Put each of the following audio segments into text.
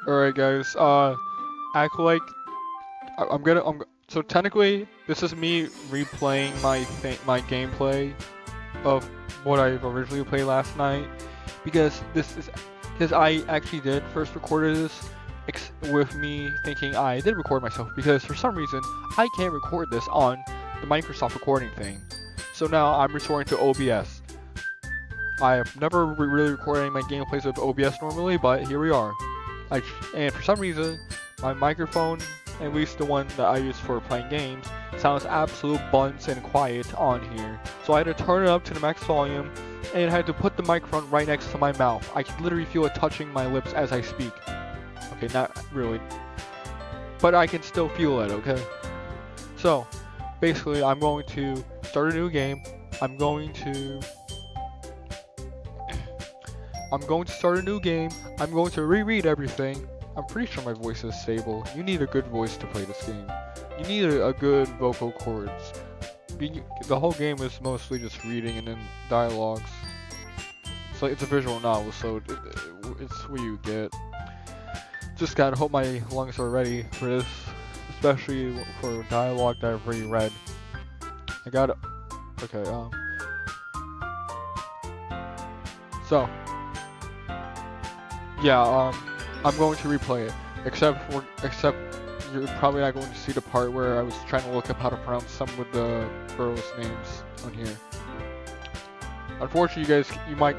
Alright guys, act like so technically this is me replaying my gameplay of what I originally played last night because this is because I actually did first recorded this with me thinking I did record myself because for some reason I can't record this on the Microsoft recording thing. So now I'm resorting to OBS. I have never really recorded any of my gameplays with OBS normally, but here we are. And for some reason, my microphone, at least the one that I use for playing games, sounds absolute buns and quiet on here. So I had to turn it up to the max volume and I had to put the microphone right next to my mouth. I can literally feel it touching my lips as I speak. Okay, not really, but I can still feel it, okay? So, basically, I'm going to start a new game. I'm going to start a new game. I'm going to reread everything. I'm pretty sure my voice is stable. You need a good voice to play this game. You need a good vocal cords. The whole game is mostly just reading and then dialogues. So it's a visual novel, so it's what you get. Just gotta hope my lungs are ready for this, especially for dialogue that I've already read. I gotta. Okay. So. Yeah, I'm going to replay it. Except you're probably not going to see the part where I was trying to look up how to pronounce some of the girls' names on here. Unfortunately, you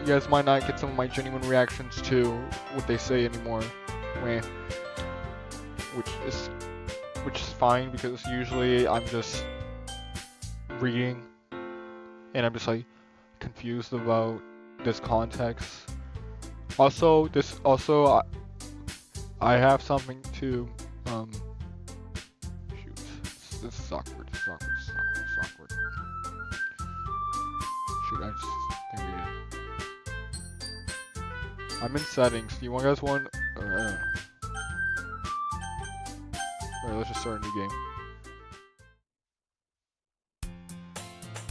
guys might not get some of my genuine reactions to what they say anymore. Meh. Which is fine because usually I'm just reading and I'm just like confused about this context. Also, I have something to, shoot, this is awkward, this is awkward, this is awkward, this is awkward. Shoot, I just didn't read it. I'm in settings. Do you guys want? Alright, let's just start a new game.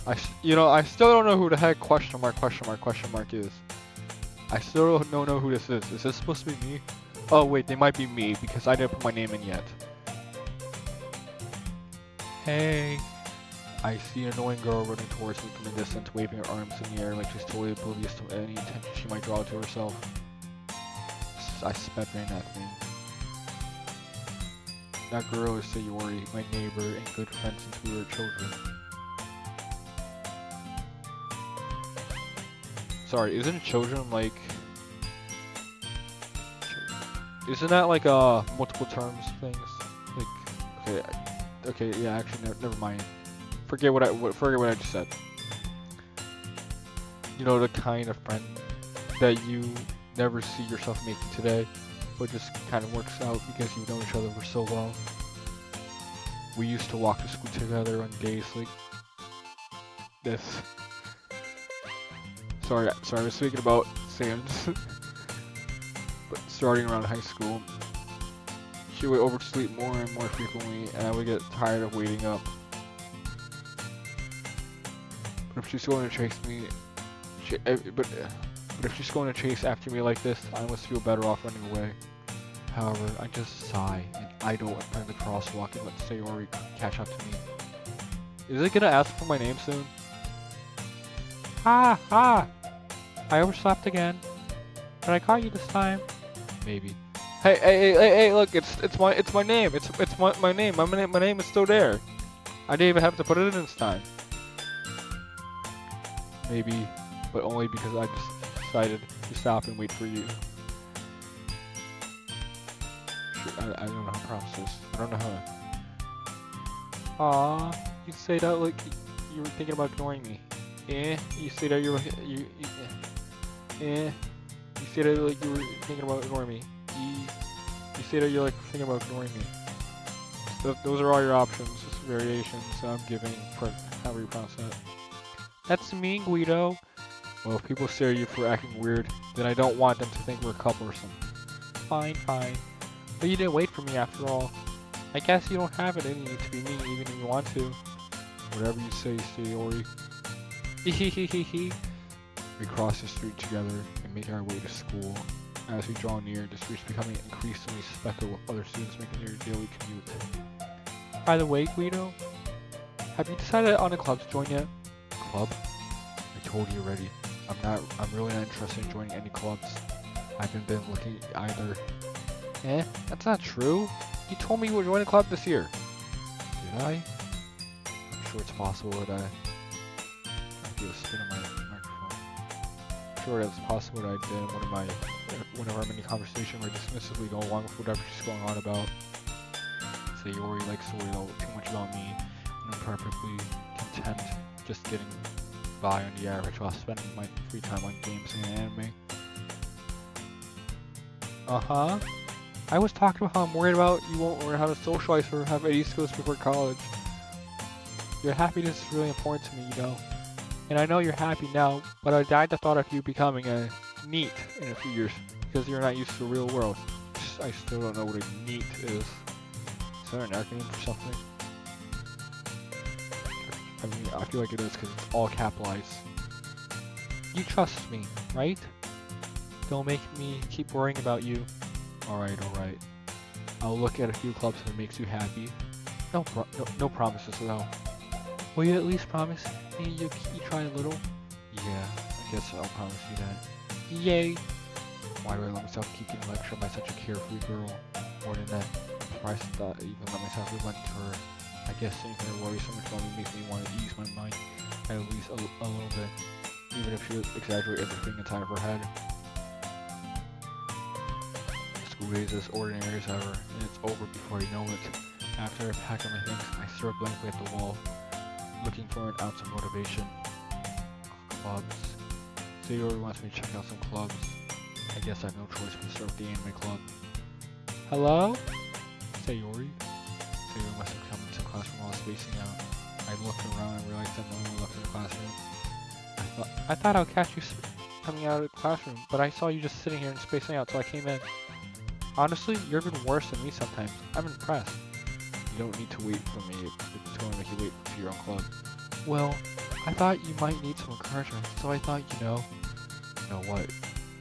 I still don't know who the heck question mark is. I still don't know who this is. Is this supposed to be me? Oh wait, they might be me because I didn't put my name in yet. Hey. I see an annoying girl running towards me from the distance, waving her arms in the air like she's totally oblivious to any attention she might draw to herself. I sped ran that thing. That girl is Sayori, my neighbor and good friend since we were children. Sorry, isn't children like... Isn't that like multiple terms things? Like, okay, yeah, actually, never mind. Forget what I just said. You know, the kind of friend that you never see yourself making today, but just kind of works out because you've known each other for so long. We used to walk to school together on days like this. Sorry, I was speaking about Sam's. But starting around high school, she would oversleep more and more frequently, and I would get tired of waiting up. But if she's going to chase me, but if she's going to chase after me like this, I must feel better off running away. However, I just sigh and idle in front of the crosswalk and let Sayori catch up to me. Is it gonna ask for my name soon? Ha! I overslept again, but I caught you this time. Maybe. Hey! Look, it's my name. It's my name. My name is still there. I didn't even have to put it in this time. Maybe, but only because I just decided to stop and wait for you. Shoot, I don't know how to pronounce this. I don't know how to. You say that like you were thinking about ignoring me. You say that you say that like you were thinking about ignoring me. You say that you're like thinking about ignoring me. Those are all your options, just variations I'm giving for however you pronounce that. That's me, Guido. Well, if people stare at you for acting weird, then I don't want them to think we're a couple or something. Fine. But you didn't wait for me after all. I guess you don't have it in you to be mean even if you want to. Whatever you say, Sayori. We cross the street together and make our way to school. as you draw near, the streets becoming increasingly speckled with other students making their daily commute. By the way, Guido, have you decided on a club to join yet? Club? I told you already. I'm really not interested in joining any clubs. I haven't been looking either. Eh? That's not true. You told me you would join a club this year. Did I? I'm sure it's possible that I feel a spin on my microphone. I'm sure it's possible that I did in one of our many conversations where I dismissively go along with whatever she's going on about. Sayori likes to worry too much about me, and I'm perfectly content just getting by on the average while spending my free time on games and anime. Uh-huh. I was talking about how I'm worried about you won't learn how to socialize or have any skills before college. Your happiness is really important to me, you know. And I know you're happy now, but I died the thought of you becoming a NEET in a few years because you're not used to the real world. I still don't know what a NEET is. Is that an acronym for something? I mean, I feel like it is because it's all capitalized. You trust me, right? Don't make me keep worrying about you. Alright. I'll look at a few clubs if it makes you happy. No promises though. Will you at least promise me you try a little? Yeah, I guess I'll promise you that. Yay! Why do I let myself keep getting lectured by such a carefree girl? More than that, I'm surprised that I even let myself relent to her. I guess sitting here worry so much about me makes me want to ease my mind at least a little bit, even if she exaggerates everything inside of her head. School days as ordinary as ever, and it's over before you know it. After I pack up my things, I stare blankly at the wall, looking for an ounce of motivation. Clubs. Sayori wants me to check out some clubs. I guess I have no choice but to start with the anime club. Hello? Sayori? Sayori must have come into the classroom while I was spacing out. I looked around and realized that no one left in the classroom. I thought I would catch you coming out of the classroom, but I saw you just sitting here and spacing out, so I came in. Honestly, you're even worse than me sometimes. I'm impressed. You don't need to wait for me if it's going to make you wait for your own club. Well, I thought you might need some encouragement, so I thought, you know what?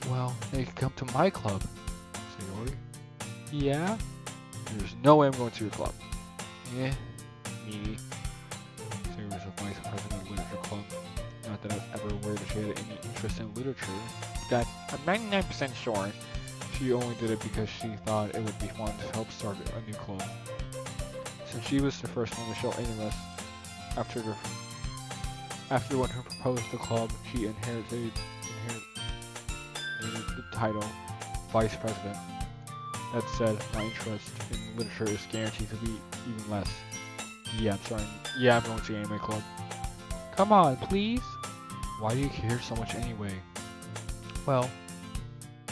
Well, they could come to my club. Sayori? Yeah? There's no way I'm going to your club. Yeah, me. Sayori's a vice president of literature club. Not that I've ever aware that she had any interest in literature. That I'm 99% sure she only did it because she thought it would be fun to help start a new club. Since she was the first one to show interest after when who proposed the club, she inherited the title vice president. That said, my interest in literature is guaranteed to be even less. Yeah, I'm going to the anime club. Come on, please. Why do you care so much anyway? Well,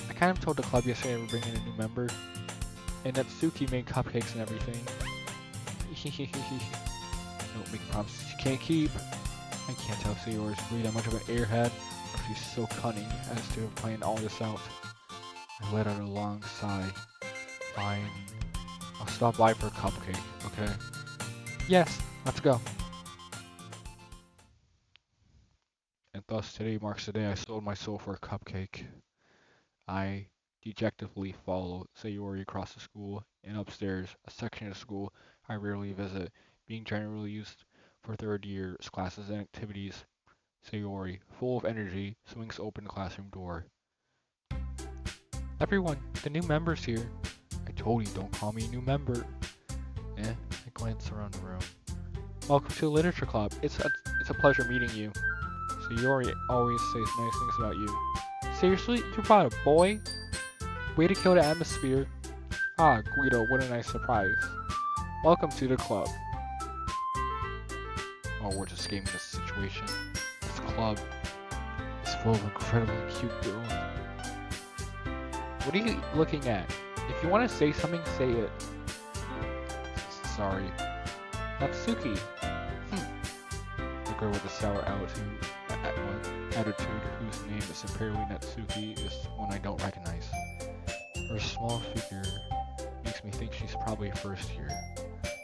I kind of told the club yesterday we're bringing a new member, and that Suki made cupcakes and everything. Don't make promises you can't keep. I can't tell if Sayori's really that much of an airhead, or if she's so cunning as to have planned all this out. I let out a long sigh. Fine. I'll stop by for a cupcake, okay? Yes, let's go. And thus today marks the day I sold my soul for a cupcake. I dejectedly follow Sayori across the school and upstairs, a section of the school I rarely visit, being generally used for third year classes and activities. Sayori, full of energy, swings open the classroom door. Everyone, the new member's here. I told you, don't call me a new member. I glance around the room. Welcome to the Literature Club. It's a pleasure meeting you. Sayori always says nice things about you. Seriously? You brought a boy? Way to kill the atmosphere. Ah, Guido, what a nice surprise. Welcome to the club. Oh, we're just gaming this situation. This club is full of incredibly cute girls. What are you looking at? If you want to say something, say it. Sorry. Natsuki. The girl with the sour attitude whose name is apparently Natsuki is one I don't recognize. Her small figure makes me think she's probably first year.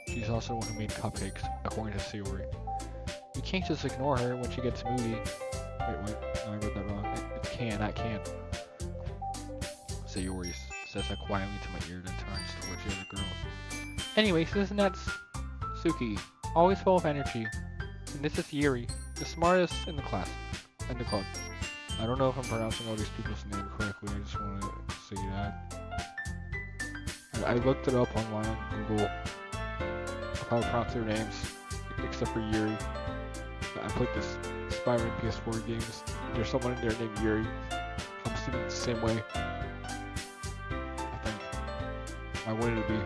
She's also one who made cupcakes, according to Sayori. You can't just ignore her when she gets moody. Wait, what? No, I read that wrong. It's can, not can. Sayori says that quietly to my ear, then turns towards the other girls. Anyways, isn't that Suki? Always full of energy. And this is Yuri, the smartest in the class, in the club. I don't know if I'm pronouncing all these people's names correctly, I just want to say that. I looked it up online on Google of how to pronounce their names, except for Yuri. I played this Spider-Man PS4 games. There's someone in there named Yuri. I'm assuming it's the same way. I think. I wanted it to be.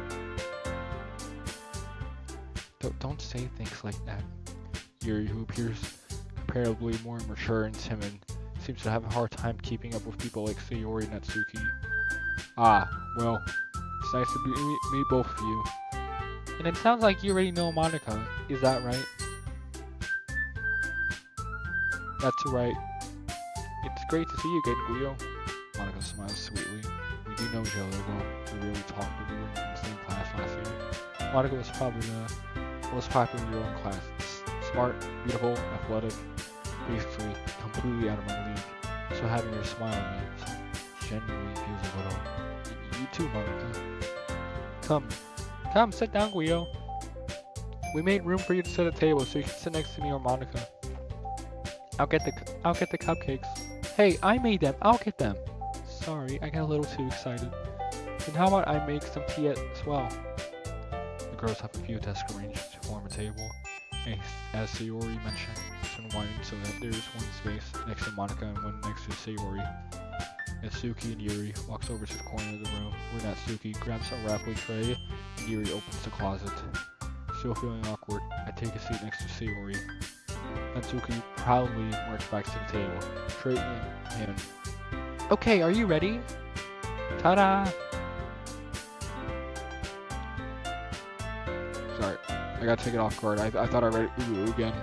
Don't say things like that. Yuri, who appears comparably more mature and timid, seems to have a hard time keeping up with people like Sayori and Natsuki. Ah, well, it's nice to meet both of you. And it sounds like you already know Monica, is that right? That's right. It's great to see you again, Guido. Monica smiles sweetly. We do know each other well. We really talked when we were in the same class last year. Monica was probably the most popular girl in class. Smart, beautiful, athletic, basically completely out of my league. So having her smile at me genuinely feels a little. You too, Monica. Come, sit down, Guido. We made room for you to sit at the table so you can sit next to me or Monica. I'll get the cupcakes. Hey, I made them. I'll get them. Sorry, I got a little too excited. Then how about I make some tea as well? The girls have a few desks arranged to form a table. And as Sayori mentioned, it's been widened so that there's one space next to Monica and one next to Sayori. Natsuki and Yuri walks over to the corner of the room where Natsuki grabs a rapidly tray and Yuri opens the closet. Still feeling awkward, I take a seat next to Sayori. Natsuki proudly marches back to the table, tray in hand. Okay, are you ready? Ta-da! Sorry, I gotta take it off guard. I thought I read ooh again.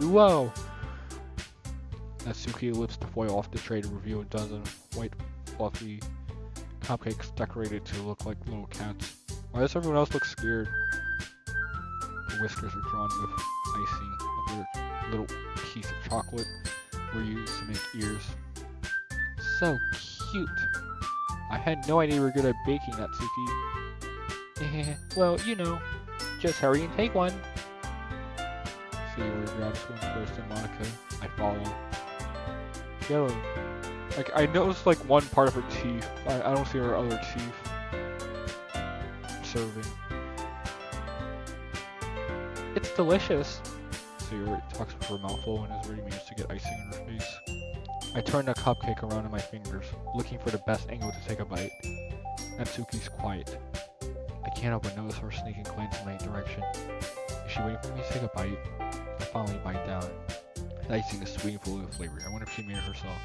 Whoa! Natsuki lifts the foil off the tray to reveal a dozen white, fluffy cupcakes decorated to look like little cats. Why does everyone else look scared? The whiskers are drawn with icing, a weird little piece of chocolate were used to make ears. So cute! I had no idea you were good at baking, Natsuki. Well, you know, just hurry and take one. Sayori grabs one first and Monica. I follow. Yellow. Like, I noticed like one part of her teeth. I don't see her other teeth. Serving. It's delicious. Sayori talks with her mouth full and has already managed to get icing on her face. I turn the cupcake around in my fingers, looking for the best angle to take a bite. Natsuki's quiet. I can't help but notice her sneaking glance in my direction. Is she waiting for me to take a bite? I finally bite down. The icing is sweet and full of flavor. I wonder if she made it herself.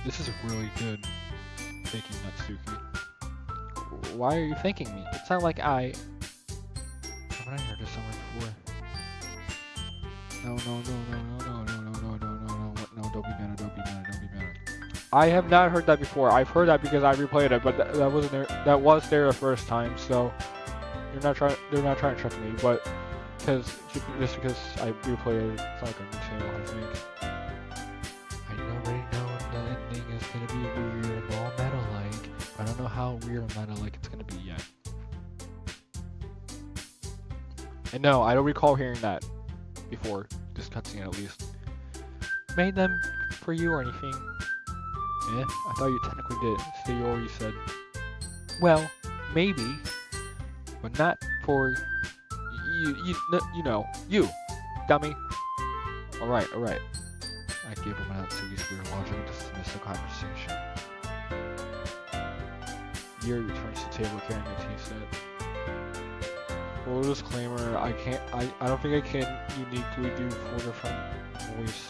This is really good. Thank you, Natsuki. Why are you thanking me? It sounded like I heard this somewhere before. No, don't be mad. I have not heard that before. I've heard that because I replayed it, but that wasn't there. That was there the first time, so they're not trying to trick me. But just because I replayed it, it's not gonna be too, I think. I already know the ending is gonna be weird and all meta-like, but I don't know how weird and meta-like it's gonna be yet. And no, I don't recall hearing that before, this cutscene at least. Made them for you or anything? Eh, I thought you technically did, Sayori said. Well, maybe, but not for you know, you, dummy. Alright. I gave him an Natsuki's weird logic to dismiss the conversation. Yuri returns to the table carrying a tea set. Full disclaimer, I don't think I can uniquely do 4 different voice